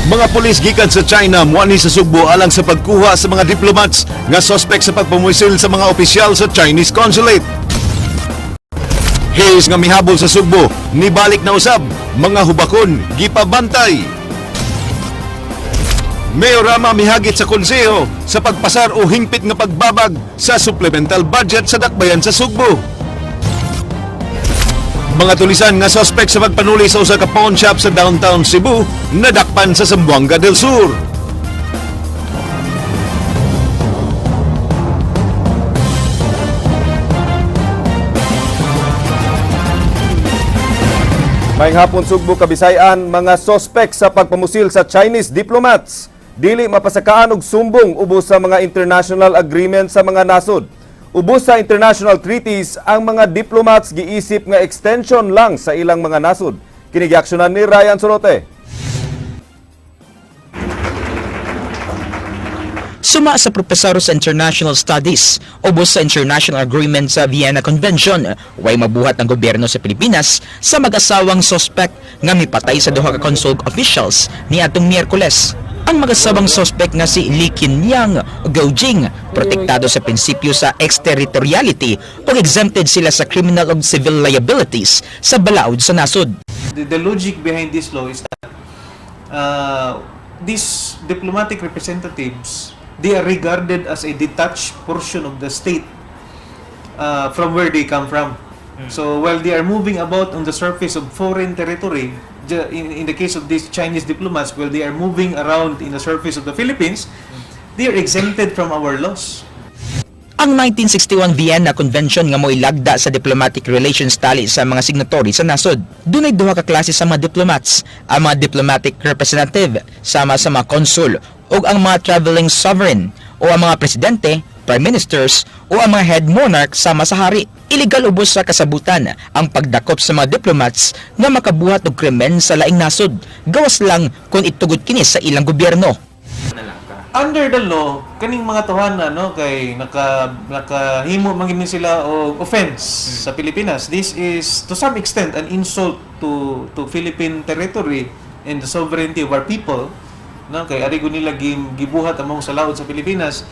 Mga pulis gikan sa China muani sa Sugbo alang sa pagkuha sa mga diplomats nga suspect sa pagpamusil sa mga opisyal sa Chinese consulate. Hayes nga mihabol sa Sugbo, nibalik na usab, mga hubakon gipabantay. Mayorama mihagit sa konseho sa pagpasar o hingpit nga pagbabag sa supplemental budget sa dakbayan sa Sugbo. Mga tulisan nga suspect sa pagpanuli sa usa ka pawn shop sa downtown Cebu nadakpan sa Zamboanga del Sur. Maayong hapon Sugbo, Kabisayan, mga suspect sa pagpamusil sa Chinese diplomats. Dili mapasakaan og sumbong ubos sa mga international agreement sa mga nasod. Ubos sa international treaties, ang mga diplomats giisip nga extension lang sa ilang mga nasod. Kini giaksyonan ni Ryan Sorote. Suma sa profesor sa International Studies, ubos sa International Agreement sa Vienna Convention, way mabuhat ng gobyerno sa Pilipinas sa mag-asawang suspect nga mipatay sa duha ka consul officials ni atong Miyerkules. Ang mag-asawang suspect nga si Li Qinyang o Gao Jing, protektado sa prinsipyo sa extraterritoriality o exempted sila sa criminal o civil liabilities sa balaod sa nasod. The logic behind this law is that these diplomatic representatives, they are regarded as a detached portion of the state from where they come from. So while they are moving about on the surface of foreign territory, in the case of these Chinese diplomats, while they are moving around in the surface of the Philippines, they are exempted from our laws. Ang 1961 Vienna Convention nga mo'y lagda sa diplomatic relations tali sa mga signatory sa nasod. Dunay duha ka klase sa mga diplomats, ang mga diplomatic representative sama sa mga consul o ang mga traveling sovereign o ang mga presidente, prime ministers o ang mga head monarch sama sa hari. Illegal ubos sa kasabutan ang pagdakop sa mga diplomats nga makabuhat og krimen sa laing nasod, gawas lang kung itugod kini sa ilang gobyerno. Under the law, kaning mga tuhanan no kay nakahimo mangin sila og offense sa Pilipinas. This is to some extent an insult to Philippine territory and the sovereignty of our people. No kay ari gud nila gibuhat among sa laod sa Pilipinas.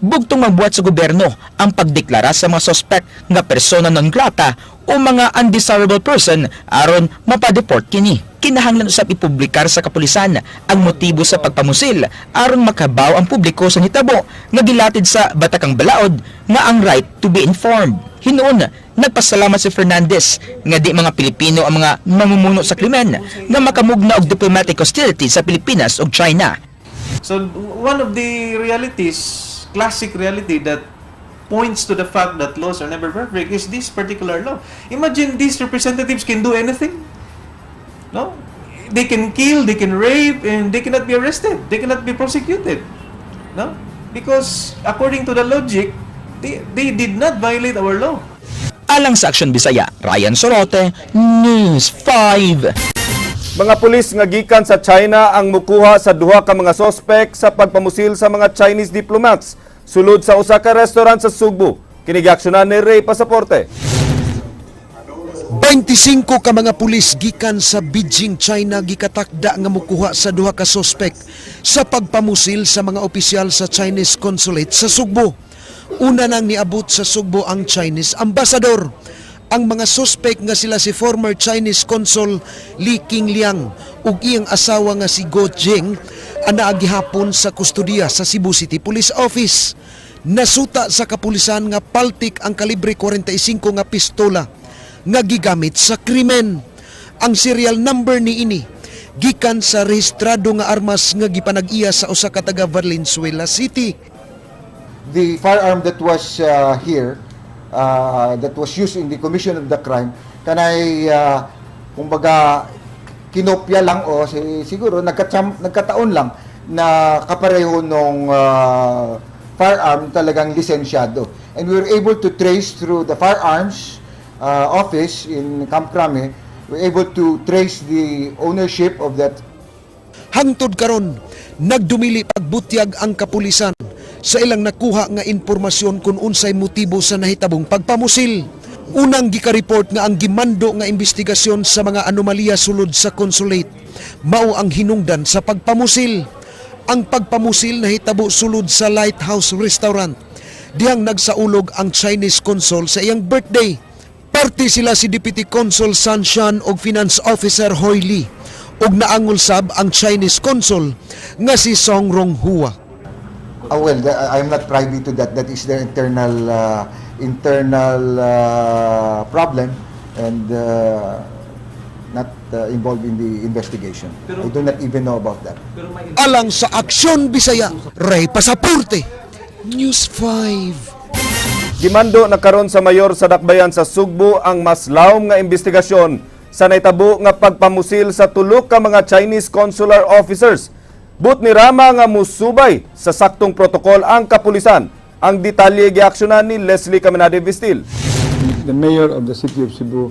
Bugtong magbuhat sa gobyerno ang pagdeklara sa mga suspect nga persona non grata o mga undesirable person aron mapadeport kini. Kinahanglan usab ipublikar sa kapulisan ang motibo sa pagpamusil aron makabaw ang publiko sa hitabo nga gilatid sa Batakang Balaod nga ang right to be informed. Hinuon, nagpasalamat si Fernandez nga di mga Pilipino ang mga mamumuno sa krimen nga makamugna og diplomatic hostility sa Pilipinas ug China. So one of the realities, classic reality that points to the fact that laws are never perfect is this particular law. Imagine these representatives can do anything. No? They can kill, they can rape, and they cannot be arrested. They cannot be prosecuted. No? Because according to the logic, they did not violate our law. Alang sa Aksyon Bisaya, Ryan Sorote, News 5. Mga pulis nga gikan sa China ang mukuha sa duha ka mga suspect sa pagpamusil sa mga Chinese diplomats sulod sa usa ka restaurant sa Sugbo. Kini giaksyonan ni Ray Pasaporte. 25 ka mga pulis gikan sa Beijing, China gikatakda nga mukuha sa duha ka suspect sa pagpamusil sa mga opisyal sa Chinese consulate sa Sugbo. Una nang niabot sa Sugbo ang Chinese ambassador. Ang mga suspect nga sila si former Chinese consul Li Qingliang ug iyang asawa nga si Gao Jing ana gihapon sa kustodiya sa Cebu City Police Office. Nasuta sa kapulisan nga paltik ang kalibre 45 nga pistola nga gigamit sa krimen. Ang serial number niini gikan sa rehistrado nga armas nga gipanag-iya sa usa ka taga Valenzuela City. The firearm that was here, that was used in the commission of the crime, kanay kumbaga kinopya lang o siguro nagkataon lang na kapareho nung firearm talagang lisensyado. And we were able to trace through the firearms office in Camp Crame, we were able to trace the ownership of that. Hangtod karon, nagdumili pagbutyag ang kapulisan sa ilang nakuha nga impormasyon kung unsay motibo sa nahitabong pagpamusil. Unang gikareport nga ang gimando nga investigasyon sa mga anomalya sulod sa consulate mao ang hinungdan sa pagpamusil. Ang pagpamusil nahitabo sulod sa Lighthouse Restaurant dihang nagsaulog ang Chinese consul sa iyang birthday. Party sila si Deputy Consul San Shan ug Finance Officer Hoy Lee ug naangol sab ang Chinese consul nga si Song Rong Hua. Well, I'm not privy to that. That is their internal problem and not involved in the investigation. I do not even know about that. Alang sa Aksyon Bisaya, Ray Pasaporte, News 5. Gimando na karon sa mayor sa Dakbayan sa Sugbo ang mas lawom nga investigasyon sa naitabo nga pagpamusil sa tulo ka mga Chinese consular officers. But ni Rama nga musubay sa saktong protokol ang kapulisan. Ang detalye giaksyonan ni Leslie Caminade Vistil. The mayor of the city of Cebu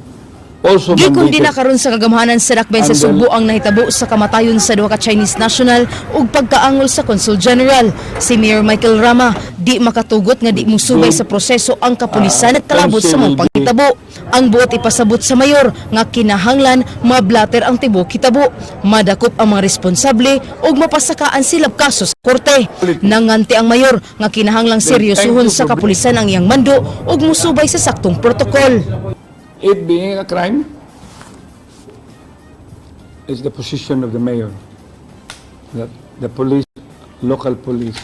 also Gikundina mandated karon sa kagamahanan sa Dakbayan sa Sugbo ang nahitabo sa kamatayon sa duha ka Chinese national ug pagkaangol sa Consul General. Si Mayor Michael Rama di makatugot nga di musubay sa proseso ang kapulisan at kalabot sa mga pangitabo. Ang buot ipasabot sa mayor nga kinahanglan mablater ang tibok hitabo, madakop ang mga responsable ug mapasakaan sila kaso sa korte. Nanganti ang mayor nga kinahanglang seryosohon sa kapulisan ang iyang mando ug musubay sa saktong protokol. it being a crime is the position of the mayor that the police, local police,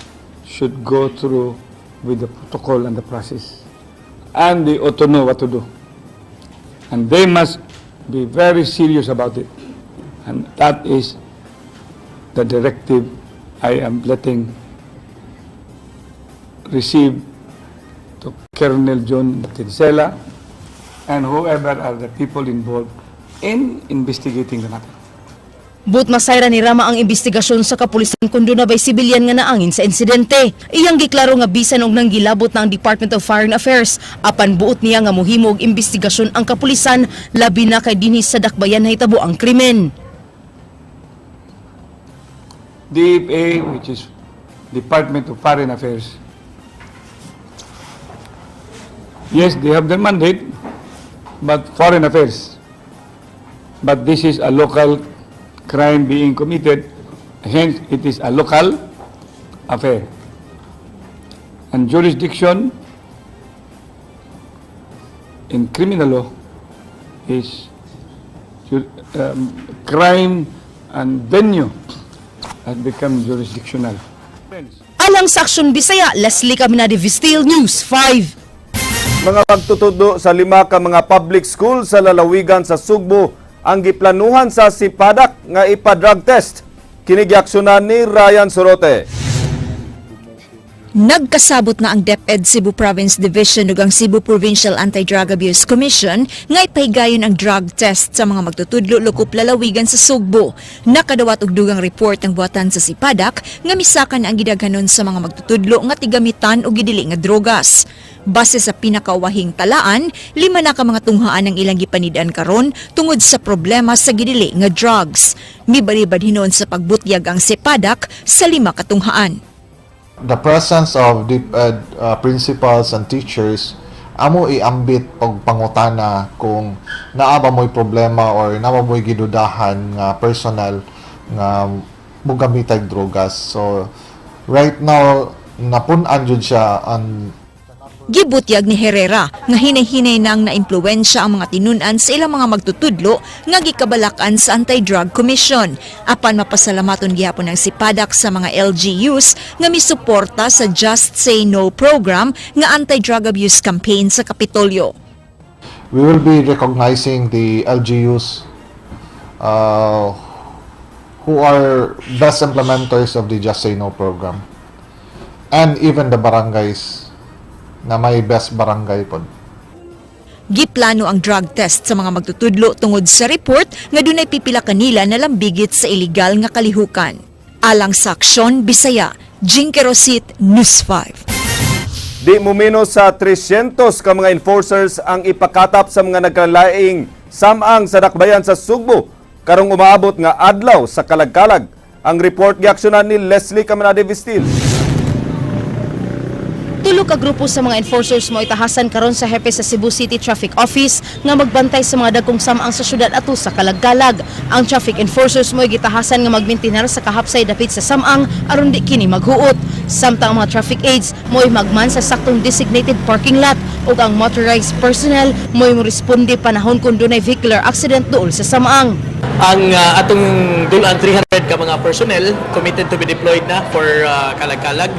should go through with the protocol and the process, and they ought to know what to do, and they must be very serious about it, and that is the directive I am letting receive to Colonel John Tinsela and whoever are the people involved in investigating the matter. But masayra ni Rama ang investigasyon sa kapulisan kundo na bay sibilyan nga naangin sa insidente. Iyang giklaro nga bisan og nang gilabot na ang Department of Foreign Affairs apan buot niya nga mohimo og investigasyon ang kapulisan labi na kay dinhi sa Dakbayan nahitabo ang krimen. DFA, which is Department of Foreign Affairs, yes, they have their mandate, but foreign affairs. But this is a local crime being committed, hence it is a local affair. And jurisdiction in criminal law is crime and venue has become jurisdictional. Alang sa Aksyon Bisaya, Leslie Caminade Vistil, News 5. Mga pagtutudo sa 5 ka mga public school sa lalawigan sa Sugbo ang giplanuhan sa Sipadak nga ipa-drug test. Kinigiaksyonan ni Ryan Sorote. Nagkasabot na ang DepEd Cebu Province Division ug ang Cebu Provincial Anti-Drug Abuse Commission nga ipahigayon ang drug test sa mga magtutudlo lukop lalawigan sa Sugbo. Nakadawat og dugang report ang buhatan sa Sipadak nga misakan ang gidaghanon sa mga magtutudlo nga tigamitan og gidili nga drogas. Base sa pinakawahing talaan, 5 na ka mga tunghaan ang ilang gipanid-an karon tungod sa problema sa gidili nga drugs. Mibalibad hinon sa pagbutyag ang Sipadak sa 5 ka tunghaan. The presence of DepEd principals and teachers amo iambit og pangutana kung naa ba mo'y problema or naa ba mo'y gidudahan nga personal nga mogamit og drogas. So right now napun-an jud siya ang Gibutyag ni Herrera nga hinay-hinay nang naimpluwensya ang mga tinunan sa ilang mga magtutudlo nga gikabalakan sa Anti-Drug Commission. Apan mapasalamaton gihapon ang Sipadak sa mga LGUs nga misuporta sa Just Say No program nga anti-drug abuse campaign sa Kapitolyo. we will be recognizing the LGUs who are best implementers of the Just Say No program, and even the barangays na may best barangay pod. Giplano ang drug test sa mga magtutudlo tungod sa report nga dunay pipila kanila na lambigit sa iligal nga kalihukan. Alang sa Aksyon Bisaya, Jinky Rosit, News 5. Di mumino sa 300 ka mga enforcers ang ipakatap sa mga nagkalaing samang sa Dakbayan sa Sugbo karong umaabot nga adlaw sa Kalag-Kalag. Ang report giaksyonan ni Leslie Caminade Vistil. Tulo ka grupo sa mga enforcers mo itahasan karon sa hepe sa Cebu City Traffic Office nga magbantay sa mga dagkong samaang sa syudad ato sa Kalagkalag. Ang traffic enforcers mo gitahasan nga magmintinar sa kahapsay dapit sa samang aron di kini maghuot. Samtang ang mga traffic aids mo'y magman sa saktong designated parking lot ug ang motorized personnel mo'y responde panahon kung dunay vehicular accident dool sa samaang. Ang atong dulan 300 ka mga personnel committed to be deployed na for Kalagkalag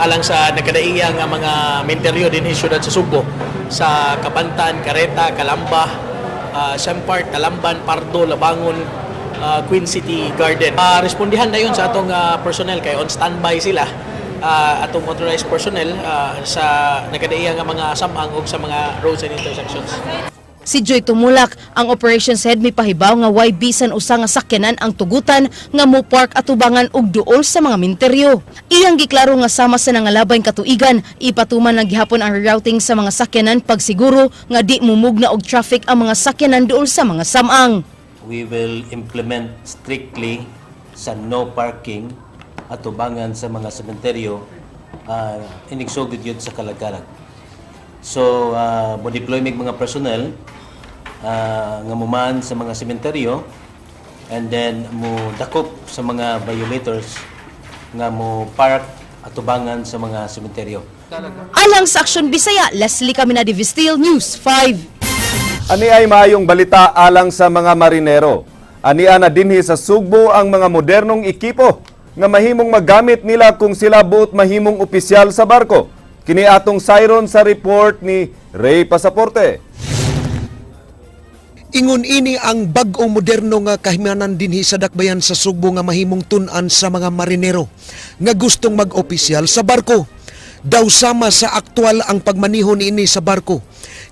alang sa nagkadaiya nga mga menteryo din sa syudad sa Subo sa Kapantan, Careta, Calamba, Sampart, Talamban, Pardo, Labangon, Queen City Garden. Respondihan na yun sa atong personnel kay on standby sila atong motorized personnel sa nagkadaiya nga mga samang ug sa mga roads and intersections. Si Joy Tumulak, ang operations head, may pahibaw nga why bisan usa nga sakyanan ang tugutan nga mo park atubangan og duol sa mga minteryo. Iyang giklaro nga sama sa nangalabay katuigan, ipatuman lang gihapon ang rerouting sa mga sakyanan pagsiguro nga di mumugna og traffic ang mga sakyanan duol sa mga samang. We will implement strictly sa no parking atubangan sa mga sementeryo inigsugod yun sa Kalagkalag. So, mo deploy mig mga personnel nga muman sa mga sementeryo and then mo dakop sa mga violators nga mo park atubangan sa mga sementeryo. Alang sa Aksyon Bisaya, Leslie Caminadi, Vistil News 5. Ani ay maayong balita alang sa mga marinero. Ania na dinhi sa Sugbo ang mga modernong ekipo nga mahimong magamit nila kung sila buot mahimong opisyal sa barko. Kini atong siron sa report ni Ray Pasaporte. Ingon ini ang bag-o moderno nga kahimanan dinhi sa dakbayan sa Sugbo nga mahimong tun-an sa mga marinero nga gustong mag-opisyal sa barko. Daw sama sa aktual ang pagmaneho niini sa barko.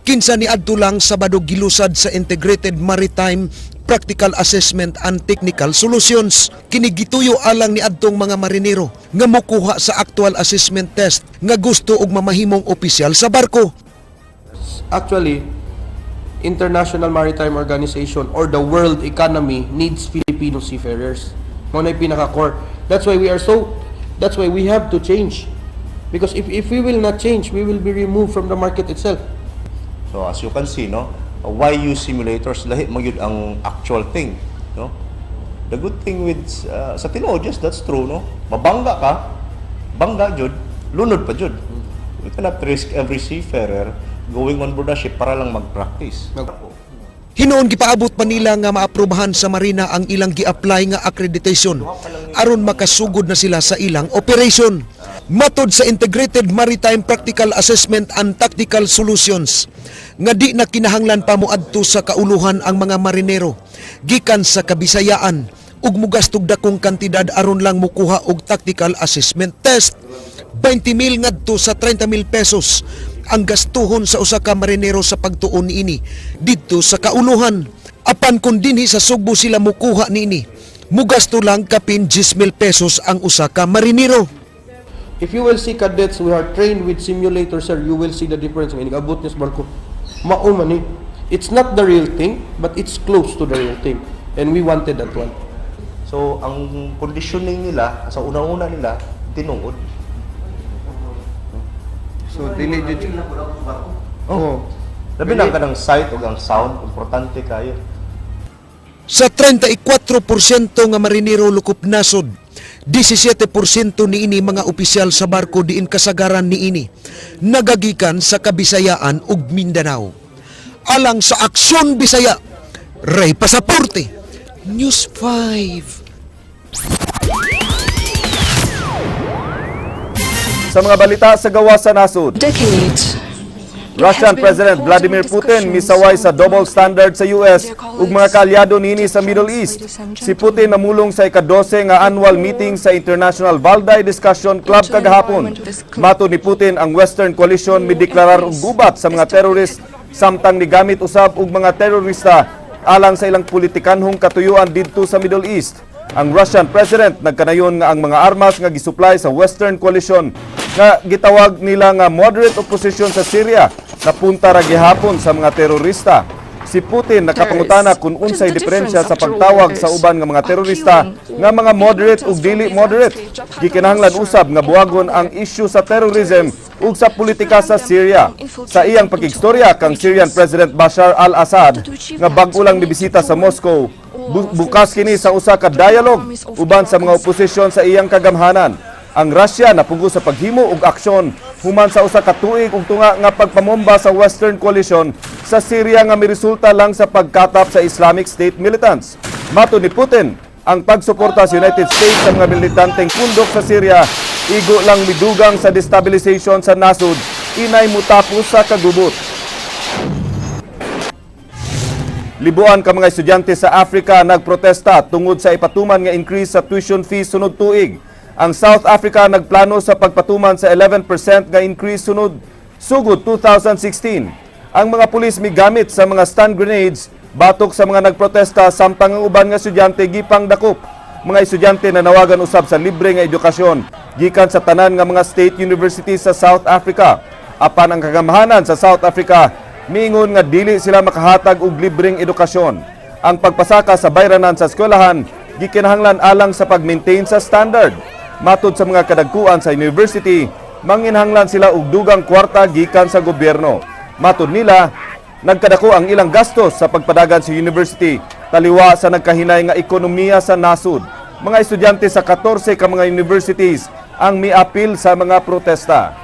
Kinsa niadto lang Sabado gilusad sa Integrated Maritime Practical Assessment and Technical Solutions. Kini gituyo alang niadtong mga marinero nga mokuha sa actual assessment test nga gusto og mamahimong opisyal sa barko. Actually, International Maritime Organization or the world economy needs Filipino seafarers. Mo na pinaka-core. That's why we have to change. Because if we will not change, we will be removed from the market itself. So as you can see, no, why use simulators? Lahi mo yun ang actual thing, no? The good thing with sa tinuod, yes, that's true, no? Mabangga ka, bangga jud, lunod pa jud. We cannot risk every seafarer going on board a ship para lang mag-practice. Hinoon gipaabot pa nila nga maaprubahan sa marina ang ilang gi-apply nga accreditation aron makasugod na sila sa ilang operation. Matod sa Integrated Maritime Practical Assessment and Tactical Solutions nga di na kinahanglan pa moadto sa kauluhan ang mga marinero gikan sa Kabisayaan ug mugastog dakong kantidad aron lang mukuha og tactical assessment test. 20,000 ngadto sa 30,000 pesos ang gastuhon sa usa ka marinero sa pagtuon niini didto sa kauluhan. Apan kun dinhi sa Sugbo sila mukuha niini, mugasto lang kapin 10,000 pesos ang usa ka marinero. If you will see cadets who are trained with simulators, sir, you will see the difference. May nag-abot niya sa barko. Mauman eh. It's not the real thing, but it's close to the real thing. And we wanted that one. So ang conditioning nila sa una-una nila tinuod. So dili jud. Oh. Labi lang ka ng sight ug ang sound, importante kayo. Sa 34% nga marinero lukop nasod, 17% niini mga opisyal sa barko diin kasagaran niini nagagikan sa Kabisayaan ug Mindanao. Alang sa Aksyon Bisaya, Ray Pasaporte, News 5. Sa mga balita sa gawa sa nasud. Russian President Vladimir Putin misaway sa double standard sa US ug mga kaalyado nini sa Middle East. Si Putin namulong sa ika-12 nga annual meeting sa International Valdai Discussion Club kagahapon. Matod ni Putin, ang Western Coalition mideklarar og gubat sa mga terrorist samtang nigamit usab og mga terorista alang sa ilang politikanhong katuyuan didto sa Middle East. Ang Russian President nagkanayon nga ang mga armas nga gisupply sa Western Coalition nga gitawag nila nga moderate opposition sa Syria napunta ra gihapon sa mga terorista. Si Putin nakapangutana kung unsay diferensya sa pagtawag sa uban nga mga terorista nga mga moderate ug dili moderate. Gikinahanglan usab nga buhagon ang issue sa terrorism ug sa politika sa Syria. Sa iyang pakigstorya kang Syrian President Bashar al-Assad nga bag-o lang nibisita sa Moscow, bukas kini sa usa ka dialogue uban sa mga oposisyon sa iyang kagamhanan. Ang Russia napugo sa paghimo og aksyon human sa usa ka tuig ug tunga nga pagpamomba sa Western Coalition sa Syria nga miresulta lang sa pagkatap sa Islamic State militants. Mato ni Putin, ang pagsuporta sa United States sa mga militanteng pundok sa Syria igo lang midugang sa destabilization sa nasod, inay mutapos sa kagubot. Libuan ka mga estudyante sa Africa nagprotesta tungod sa ipatuman nga increase sa tuition fees sunod tuig. Ang South Africa nagplano sa pagpatuman sa 11% nga increase sunod sugod 2016. Ang mga pulis migamit sa mga stun grenades batok sa mga nagprotesta samtang ang uban nga estudyante gipang dakop. Mga estudyante na nawagan usab sa libre nga edukasyon gikan sa tanan nga mga state universities sa South Africa. Apan ang kagamhanan sa South Africa miingon nga dili sila makahatag og libreng edukasyon. Ang pagpasaka sa bayranan sa eskwelahan gikinahanglan alang sa pag-maintain sa standard. Matod sa mga kadagkuan sa university, manginhanglan sila og dugang kwarta gikan sa gobyerno. Matod nila, nagkadako ang ilang gastos sa pagpadagan sa university, taliwa sa nagkahinay nga ekonomiya sa nasod. Mga estudyante sa 14 ka mga universities ang miapil sa mga protesta.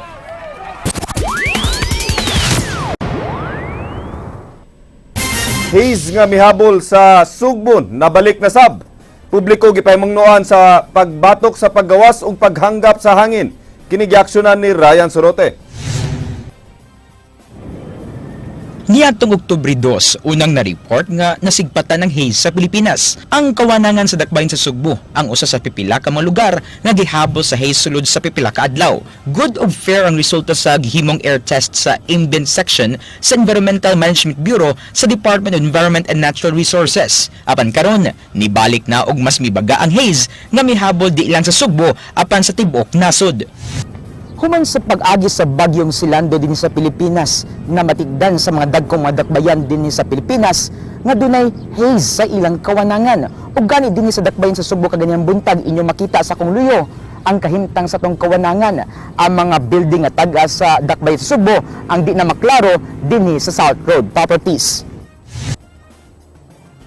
Haze nga mihabol sa Sugbon, nabalik na sab. Publiko gipahimungnoan sa pagbatok sa paggawas ug paghanggap sa hangin. Kini giaksyonan ni Ryan Sorote. Niadtong Oktubre 2, unang na-report nga nasigpatan ng haze sa Pilipinas. Ang kawanangan sa dakbayan sa Sugbo, ang usa sa pipila ka mga lugar nga gihabol sa haze sulod sa pipila ka adlaw. Good of fair ang resulta sa gihimong air test sa Ambient Section sa Environmental Management Bureau sa Department of Environment and Natural Resources. Apan karon, nibalik na og mas mibaga ang haze nga mihabol di lang sa Sugbo apan sa tibuok nasod. Human sa pag-agi sa bagyong Silando din sa Pilipinas na matigdan sa mga dagkong mga dakbayan din sa Pilipinas nga dunay haze sa ilang kawanangan ug gani din sa dakbayan sa Sugbo kaganyang buntag inyo makita sa kong luyo ang kahimtang sa tong kawanangan ang mga building nga taga sa dakbayan sa Sugbo ang di na maklaro dinhi sa South Road Properties.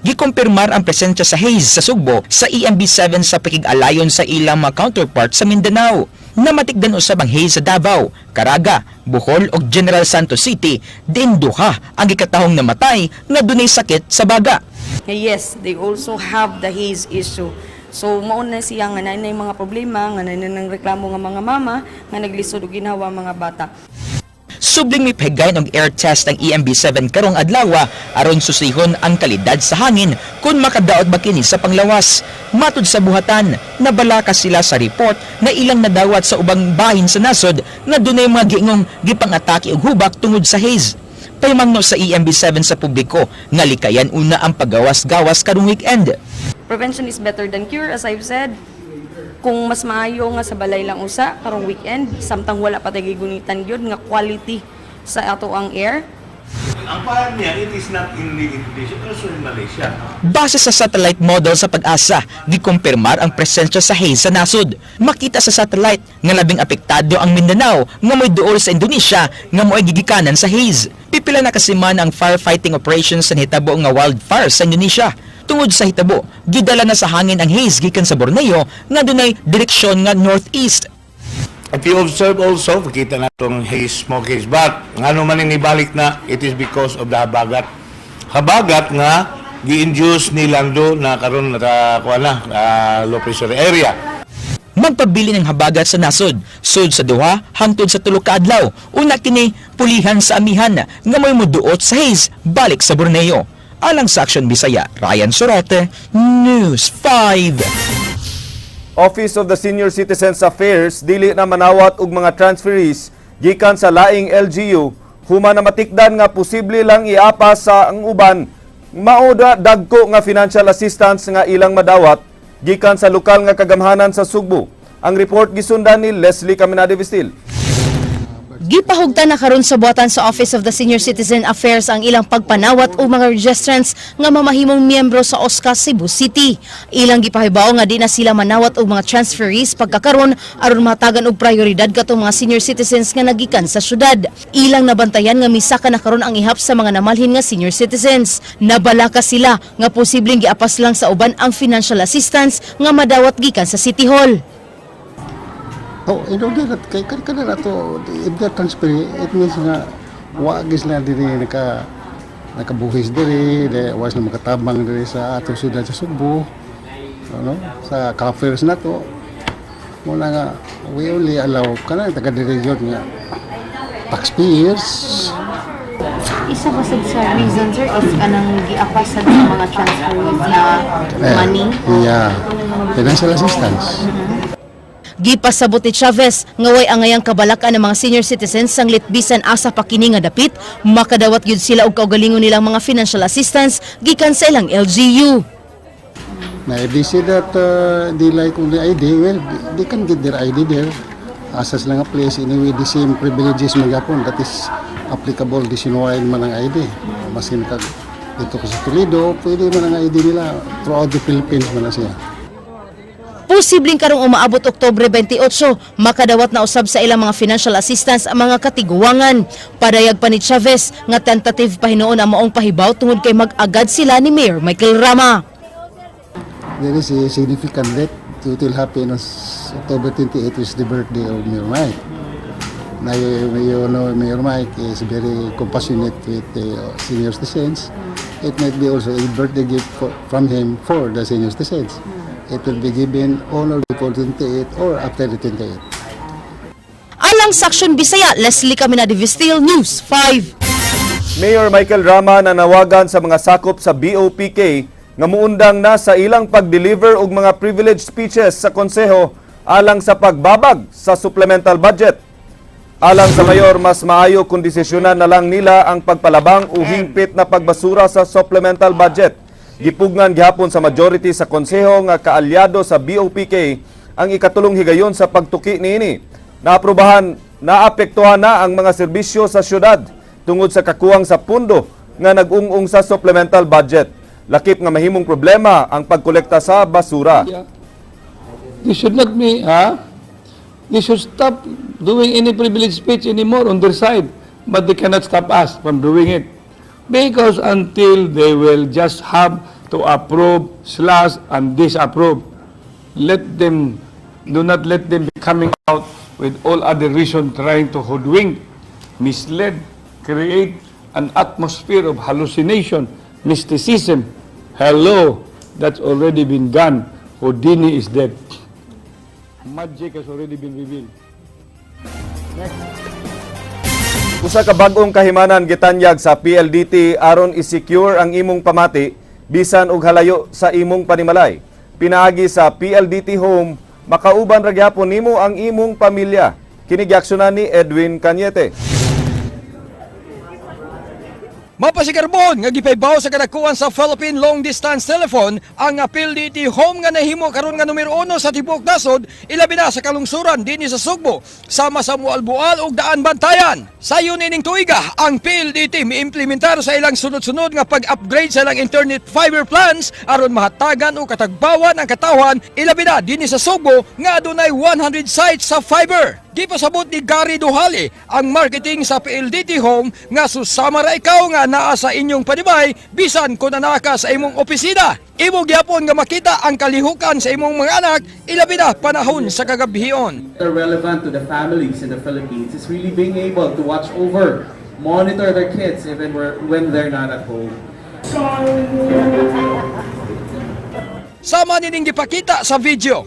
Gikumpirmar ang presensya sa haze sa Sugbo sa EMB7 sa pakig-alayon sa ilang mga counterpart sa Mindanao. Namatigdan usab ang haze sa Davao, Caraga, Bohol ug General Santos City, din duha ang gikatahong namatay nga dunay sakit sa baga. Yes, they also have the haze issue. So mauna siya nga nanay mga problema, nga nanay nang reklamo nga mga mama, nga naglisod og ginhawa mga bata. Subling mi pahigay og air test ang EMB7 karong adlaw aron susihon ang kalidad sa hangin kung makadaot ba kini sa panglawas. Matud sa buhatan, nabalaka sila sa report na ilang nadawat sa ubang bahin sa nasod nga dunay mga giingong gipang-atake og hubak tungod sa haze. Pahimangno sa EMB7 sa publiko nga likayan una ang paggawas-gawas karong weekend. Prevention is better than cure, as I've said. Kung mas maayo nga sa balay lang usa karong weekend, samtang wala pa tayo gigunitan gyud nga quality sa ato ang air. Ang parang niya, it is not only in Indonesia, also in Malaysia. Base sa satellite model sa Pag-asa, gikumpirmar ang presensya sa haze sa nasod. Makita sa satellite nga labing apektado ang Mindanao nga mo'y duol sa Indonesia nga mo'y gigikanan sa haze. Pipila na kasi man ang firefighting operations sa hitabo nga wildfire sa Indonesia. Tungod sa hitabo, gidala na sa hangin ang haze gikan sa Borneo nga dunay direksyon nga northeast. If you observe also, makita na itong haze, smoke haze. But, ano man inibalik na, it is because of the habagat. Habagat nga, gi-induce ni Lando na karon low pressure area. Magpabili ng habagat sa nasod, sud sa duha hangtod sa tulo ka adlaw. Una kini pulihan sa amihan nga mo'y muduot sa haze balik sa Borneo. Alang sa Aksyon Bisaya, Ryan Sorote, News 5. Office of the Senior Citizens Affairs dili na manawat og mga transferees gikan sa laing LGU human na matikdan nga posible lang iapa sa ang uban mao dagko nga financial assistance nga ilang madawat gikan sa lokal nga kagamhanan sa Sugbo. Ang report gisundan ni Leslie Caminade Vistil. Gipahugtan na karon sa buhatan sa Office of the Senior Citizen Affairs ang ilang pagpanawat o mga registrants nga mamahimong miyembro sa OSCA Cebu City. Ilang gipahibaw nga di na sila manawat og mga transferees pagkakaron aron matagan og prioridad katong mga senior citizens nga nagikan sa syudad. Ilang nabantayan nga misaka na karon ang ihap sa mga namalhin nga senior citizens. Nabalaka sila nga posibleng giapas lang sa uban ang financial assistance nga madawat gikan sa City Hall. Oh, in order that kay kada na to if they're transparent, it means nga wagis na diri nakabuhis diri, was na makatabang diri sa atong syudad sa Subo. Ano? Sa coffers na to. Muna nga we only allow kana taga diri jud nga taxpayers. Isa ba sa reason, sir, is kanang giapas sa mga transferees na money? Yeah, financial assistance. Gipasabot ni Chavez nga way angayang kabalakan ng mga senior citizens sang litbisan asa pa kini nga dapit makadawat gyud sila og kaugalingon nilang mga financial assistance gikan sa ilang LGU. Now, if they say that they like only ID, well, they can get their ID there. Asas lang a place, anyway, the same privileges magyapon that is applicable nationwide man ang ID. Masin ka dito ka sa Toledo, pwede man ang ID nila throughout the Philippines man na siya. Posibleng karong umaabot Oktubre 28, makadawat na usab sa ilang mga financial assistance ang mga katiguangan. Padayag pa ni Chavez nga tentative pa hinuon ang maong pahibaw tungod kay mag-agad sila ni Mayor Michael Rama. There is a significant date. It will happen on October 28, which is the birthday of Mayor Mike. Now, you know, Mayor Mike is very compassionate with the senior citizens. It might be also a birthday gift from him for the senior citizens. It will be given on or before 28 or after the 28. Alang sa Aksyon Bisaya, Leslie Caminadi, Vistil News 5. Mayor Michael Rama nanawagan sa mga sakop sa BOPK nga muundang na sa ilang pag-deliver og mga privileged speeches sa konseho alang sa pagbabag sa supplemental budget. Alang sa mayor, mas maayo kung desisyonan na lang nila ang pagpalabang o hingpit na pagbasura sa supplemental budget. Gipugnan gihapon sa majority sa konseho nga kaalyado sa BOPK ang ikatulong higayon sa pagtuki niini. Naapektuhan na ang mga serbisyo sa syudad tungod sa kakuwang sa pundo nga nag-ung-ung sa supplemental budget. Lakip nga mahimong problema ang pagkolekta sa basura. They should not be, they should stop doing any privileged speech anymore on their side, but they cannot stop us from doing it. Because until they will just have to approve, and disapprove, do not let them be coming out with all other reason trying to hoodwink, mislead, create an atmosphere of hallucination, mysticism. Hello, that's already been done. Houdini is dead. Magic has already been revealed. Usa ka bag-ong kahimanan gitanyag sa PLDT aron i-secure ang imong pamati bisan og halayo sa imong panimalay. Pinaagi sa PLDT Home, makauban ra gyapon nimo ang imong pamilya. Kini giaksyonan ni Edwin Cañete. Mapasikarbon nga gipaybaw sa kadakuan sa Philippine Long Distance Telephone ang PLDT Home nga nahimo karon nga numero 1 sa tibuok nasod, ilabi na sa kalungsuran dinhi sa Sugbo, sama sa Mualbual ug Daan Bantayan. Sayo nining tuiga ang PLDT miimplementar sa ilang sunod-sunod nga pag-upgrade sa ilang internet fiber plans aron mahatagan o katagbawan ang katawhan, ilabi na dinhi sa Sugbo nga adunay 100 sites sa fiber. Gipasabot ni Gary Duhali ang marketing sa PLDT Home nga susama ra ikaw nga naa sa inyong panibay bisan kung anaa ka sa imong opisina. Imo gyapon nga makita ang kalihukan sa imong mga anak ilabi na panahon sa kagabihion. Relevant to the families in the Philippines is really being able to watch over, monitor their kids even when they're not at home. Sama nining gipakita sa video.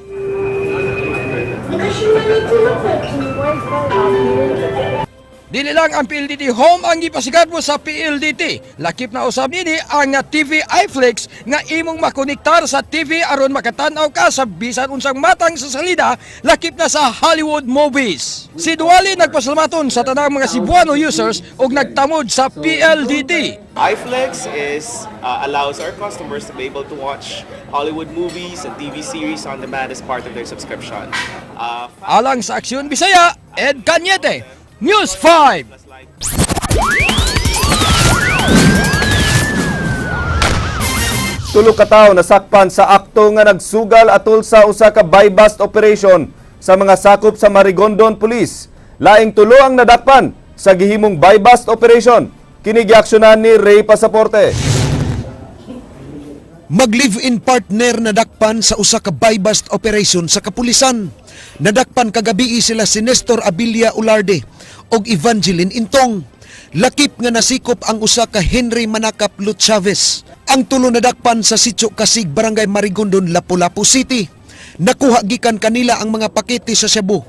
Dili lang ang PLDT Home ang gipasigadmo sa PLDT. Lakip na usab nini ang TV iFlix nga imong makonektar sa TV aron makatan-aw ka sa bisan unsang matang sa salida, lakip na sa Hollywood movies. Si Duwali nagpasalamaton sa tanang mga Cebuano users ug nagtamod sa PLDT. iFlix allows our customers to be able to watch Hollywood movies and TV series on demand as part of their subscription. Alang sa Aksyon Bisaya, Ed Cañete, News 5. Tulo ka tawo nasakpan sa akto nga nagsugal atol sa usa ka buy-bust operation sa mga sakop sa Marigondon Police. Laing tulo ang nadakpan sa gihimong buy-bust operation. Kini giaksyonan ni Ray Pasaporte. Mag-live-in partner nadakpan sa usa ka buy-bust operation sa kapulisan. Nadakpan kagabi sila si Nestor Abilia Ularde og Evangeline Intong. Lakip nga nasikop ang usa ka Henry Manacap Lut Chavez. Ang tulo nadakpan sa Sitio Kasig, Barangay Marigondon, Lapu-Lapu City. Nakuha gikan kanila ang mga pakete sa Cebu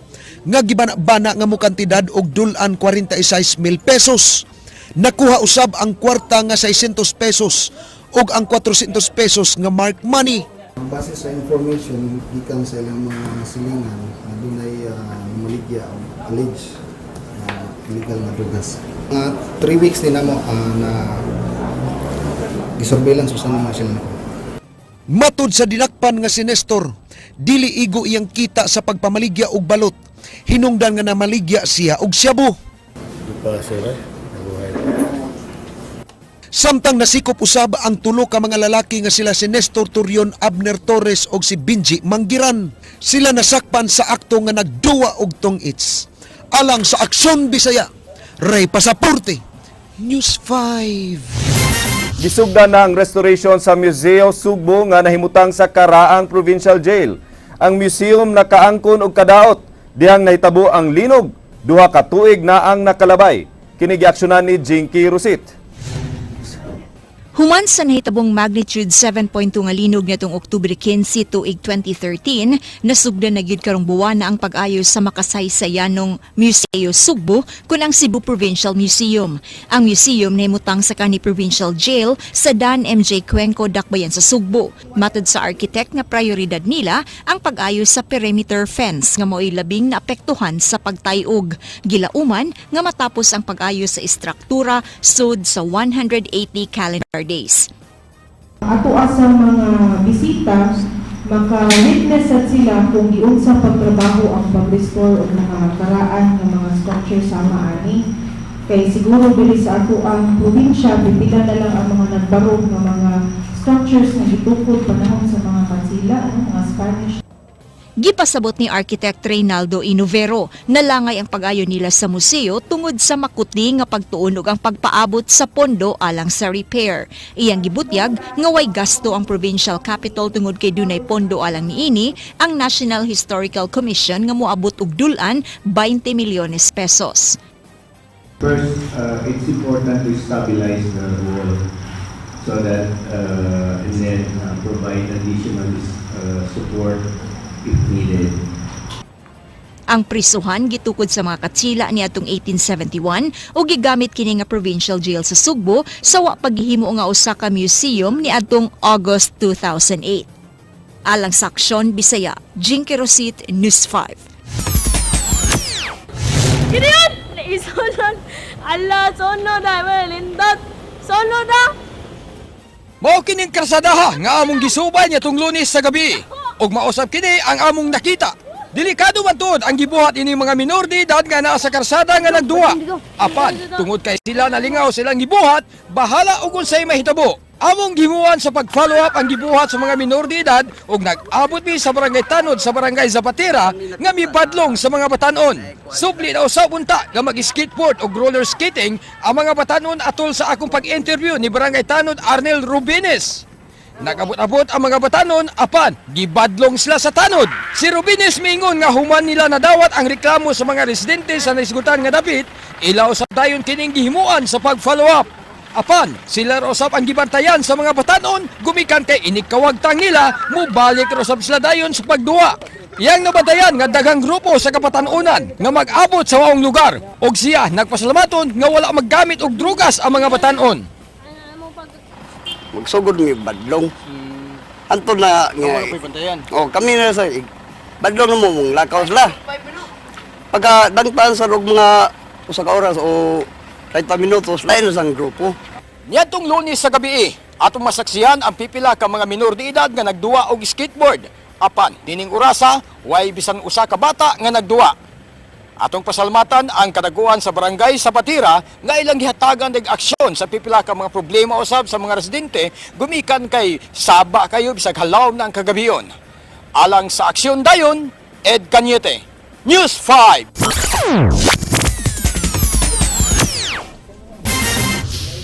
nga gibana-bana nga mo kantidad og dulan 46,000 pesos. Nakuha usab ang kwarta nga 600 pesos ug ang 400 pesos nga mark money. Base sa information gikan sa ilang mga silingan, dunay maligya o alleged illegal na drugs. 3 weeks din namo na gisurveillance sa mga sila. Matud sa dinakpan nga si Nestor, dili igo iyang kita sa pagpamaligya og balot. Hinungdan nga namaligya siya og shabu. Samtang nasikop usab ang tulo ka mga lalaki nga sila si Nestor Turion, Abner Torres og si Benji Manggiran. Sila nasakpan sa akto nga nagduwa og tong-its. Alang sa Aksyon Bisaya, Ray Pasaporte, News 5. Gisugdan na ang restoration sa Museo Sugbo nga nahimutang sa Karaang Provincial Jail. Ang museum nakaangkon og kadaot dihang nahitabo ang linog. Duha ka tuig na ang nakalabay. Kini giaksyonan ni Jinky Rusit. Human sa nahitabong magnitude 7.2 nga linog nitong Oktubre 15 tuig 2013, nasugdan na gyud karong buwan na ang pag-ayos sa makasaysayanong Museo Sugbo kun ang Cebu Provincial Museum. Ang museum nahimutang sa kanhi Provincial Jail sa Dan MJ Cuenco, Dakbayan sa Sugbo. Matod sa architect nga prioridad nila ang pag-ayos sa perimeter fence nga mo'y labing naapektuhan sa pagtayog. Gilauman nga matapos ang pag-ayos sa istruktura sud sa 180 calendar days. Ato sa mga bisita, maka-witness at sila kung giunsa pagtrabaho ang pag-restore o nakakaraan ng mga structure sa maani. Kay siguro dili sa ato ang probinsya, bibila na lang ang mga nagbarog ng mga structures na gitukod panahon sa mga kansila, mga Spanish. Gipasabot ni Architect Reynaldo Inovero na langay ang pag-ayo nila sa museo tungod sa makutli nga pagtuon ug ang pagpaabot sa pondo alang sa repair. Iyang gibutyag nga way gasto ang provincial capital tungod kay dunay pondo alang niini ang National Historical Commission nga moabot og dulan 20 milyones pesos. First, it's important to stabilize the wall so that and then provide additional support if needed. Ang prisuhan gitukod sa mga katsila niadtong 1871 ug gigamit kini nga provincial jail sa Sugbo sa wa paghihimo nga usa ka museum niadtong August 2008. Alang sa Aksyon Bisaya, Jinky Rosit, News 5. Gideon! Naisunod! Ala, sunod na! Lindot! Sunod na! Mao kining karsadaha nga among gisubay nitong Lunes sa gabi. Og mausap kini ang among nakita. Delikado man tuod ang gibuhat ini mga minor de edad nga naa sa karsada nga nagduwa. Apan tungod kay sila nalingaw silang gibuhat, bahala og unsay mahitabo. Among gimuan sa pag-follow up ang gibuhat sa mga minor de edad ug nag-abot mi sa barangay Tanod sa barangay Zapatera nga mibadlong sa mga batanon. Subli na usab unta nga mag-skateboard og roller skating ang mga batanon atol sa akong pag-interview ni barangay Tanod Arnel Rubines. Nag-abot-abot ang mga batanon, apan gibadlong sila sa tanod. Si Rubines miingon nga human nila nadawat ang reklamo sa mga residente sa naisgutan nga dapit, ilaw sa dayon kining gihimuan sa pag-follow up. Apan, sila rosap ang gibantayan sa mga batanon, gumikan kay inikawagtang nila, mubalik rosap sila dayon sa pagduwa. Iyang nabatayan nga daghang grupo sa kapatanunan nga mag-abot sa waong lugar, og siya nagpasalamaton nga wala maggamit og drugas ang mga batanon. Magsugod mi badlong. Anto na nga. Oh, kami na sa badlong mo mong lakaw sila. Pagka dangtan sa rog mga usa ka oras o 30 minutos lain na sang grupo. Niadtong Lunes sa gabi, atong masaksihan ang pipila ka mga minor de edad nga nagduwa og skateboard. Apan dining orasa, way bisan usa ka bata nga nagduwa. Atong pasalamatan ang kadaguan sa barangay sa Batira nga ilang gihatagan ng aksyon sa pipila ka mga problema usab sa mga residente gumikan kay saba kayo bisag halaw na ang kagabiyon. Alang sa aksyon dayon, Ed Cañete, News 5.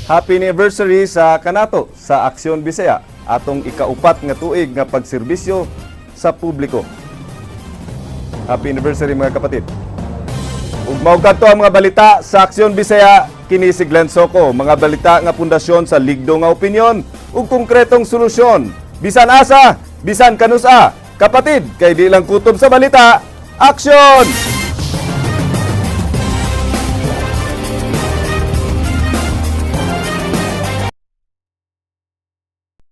Happy anniversary sa kanato sa Aksyon Bisaya, atong ikaupat nga tuig nga pagserbisyo sa publiko. Happy anniversary mga kapatid. Ug mao kadto ang mga balita sa Aksyon Bisaya, kini si Glenn Soco, mga balita nga pundasyon sa ligdo nga opinyon ug konkretong solusyon. Bisan asa, bisan kanusa, kapatid, kay di lang kutob sa balita, aksyon!